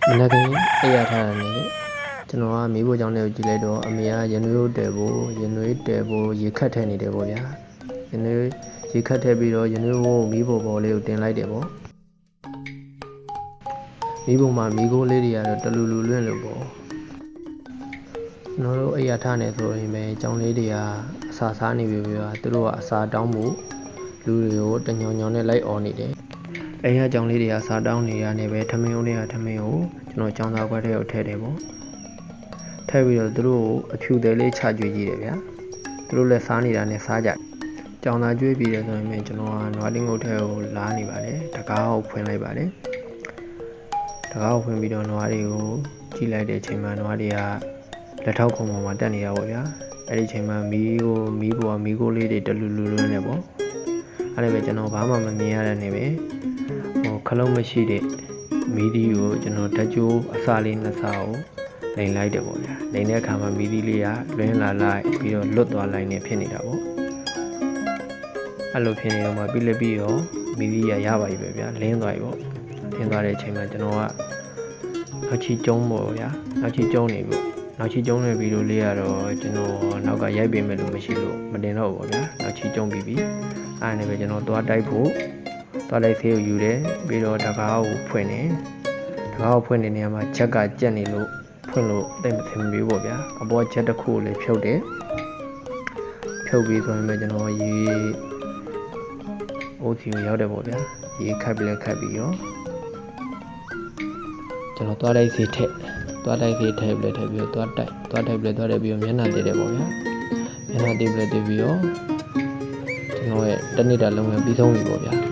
မနက်ကအိယာထားတယ်ကျွန်တော်ကမိဖို့ကြောင့်လည်းကြည့်လိုက်တော့အမေကရနွေးတဲဖို့ရေခတ်ထဲနေတယ်ပေါ့ဗျာရနွေးရေခတ်ထဲပြီးတော့ရနွေးကိုမိဖို့ပေါ်လေးကိုတင်လိုက်တယ်ပေါ့မိဖို့မှာမိကိုလေးတွေကတော့တလူလူလွင့်လို့ပေါ့ကျွန်တော်တို့အိယာထားနေဆိုရင်ပဲကြောင်လေးတွေကအစာစားနေပြီဗျာသူတို့ကအစာတောင်းဖို့လူတွေကိုတညောင်ညောင်နဲ့လိုက်អော်နေတယ်အိမ်ကကြောင်လေးတွေကစာတောင်းနေရနေပဲထမင်းဦးတွေကထမင်းကိုကျွန်တော်ကြောင်သားခွက်ထဲကိုထည့်တယ်ပေါ့ထည့်ပြီးတော့သူတို့အဖြူသေးလေးချကြွေးကြည့်တယ်ဗျာသူတို့လည်းစားနေတာနဲ့စားကြကြောင်သားကြွေးပြီးတယ်ဆိုရင်ကျွန်တော်ကနွားတင်းကုတ်ထဲကိုလာနေပါတယ်တကားကိုဖွင့်လိုက်ပါတယ်တကားကိုဖွင့်ပြီးတော့နွားတွေကိုကြည့်လိုက်တဲ့အချိန်မှာနွားတွေကလက်ထောက်ခုံပေါ်မှာတက်နေတာပေါ့ဗျာအဲ့ဒီအချိန်မှာမီးကိုလေးတွေတလူလူလွန်းနေပေါ့အဲ့ဒါပဲကျွန်တော်ဘာမှမမြင်ရတဲ့နေပဲခလုံးမရှိတဲ့မီဒီကိုကျွန်တော်ဓာတ်ကြိုးအစာလေးနှစ်စာကိုလိန်လိုက်တယ်ပေါ့ဗျာလိန်တဲ့အခါမှာမီဒီလေးကလွင်းလာလိုက်ပြီးတော့လွတ်သွားလိုက်နေဖြစ်နေတာပေါ့အဲ့လိုဖြစ်နေတော့မှပြီးတော့မီဒီရပါပြီပဲဗျာလင်းသွားပြီပေါ့လင်းသွားတဲ့အချိန်မှာကျွန်တော်ကနောက်ချီကျုံးပေါ့ဗျာနောက်ချီကျုံးနေပြီနောက်ချီကျုံးနေပြီးတော့လေးကတော့ကျွန်တော်နောက်ကရိုက်ပေးမယ်လို့မရှိလို့မတင်တော့ဘူးပေါ့ဗျာနောက်ချီကျုံးပြီးအဲ့ဒါနဲ့ပဲကျွန်တော်သွားတိုက်ဖို့သွားလိုက်သေးကိုယူတယ်ပြီးတော့တကားကိုဖွင့်တယ်တကားကိုဖွင့်တဲ့နေရာမှာချက်ကကြက်နေလို့ဖွင့်လို့တိတ်မထင်ဘူးပေါ့ဗျာအပေါ်ချက်တစ်ခုကိုလည်းဖြုတ်တယ်ဖြုတ်ပြီးဆိုရင်ပဲကျွန်တော်ရေအိုးစီကိုရောက်တယ်ပေါ့ဗျာရေခတ်ပြီးရောကျွန်တော်သွားလိုက်သေးထက်ပြီးတော့သွားတိုက်ပြီးတော့မျက်နှာတည်တယ်ပေါ့ဗျာမျက်နှာတည်ပြီးတော့ကျွန်တော်ရဲ့တနေ့တာလုံးဝပြီးဆုံးပြီပေါ့ဗျာ